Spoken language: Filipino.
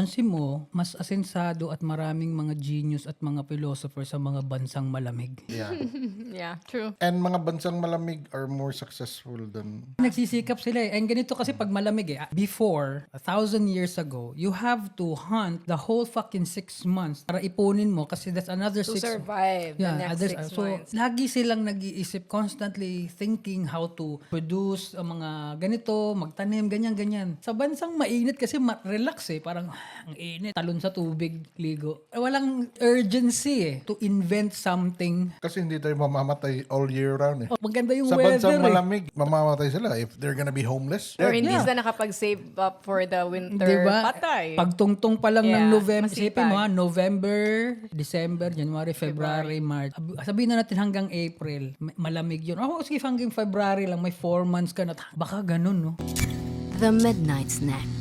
Pansin mo, mas asensado at maraming mga genius at mga philosopher sa mga bansang malamig. Yeah. Yeah, true. And mga bansang malamig are more successful than... Nagsisikap sila eh. And ganito kasi pag malamig eh. Before, 1,000 years ago, you have to hunt the whole fucking 6 months para ipunin mo kasi that's another To 6 survive the next others, 6 so, months. lagi silang nag-iisip, constantly thinking how to produce mga ganito, magtanim, ganyan-ganyan. Sa bansang mainit kasi relax eh. Parang, ang init, talon sa tubig, ligo. Walang urgency eh to invent something. Kasi hindi tayo mamamatay all year round eh. Oh, maganda yung Sa weather bansang eh. malamig, mamamatay sila if they're gonna be homeless. Or hindi Yeah. sila nakapag-save up for the winter Diba? patay. Pagtungtong pa lang ng Yeah, November, masipag. isipin mo ha, November, December, January, February, March. Sabihin na natin hanggang April, malamig yun. Oh, sige, hanggang February lang, may 4 months ka na. Baka ganun, no? The Midnight Snack.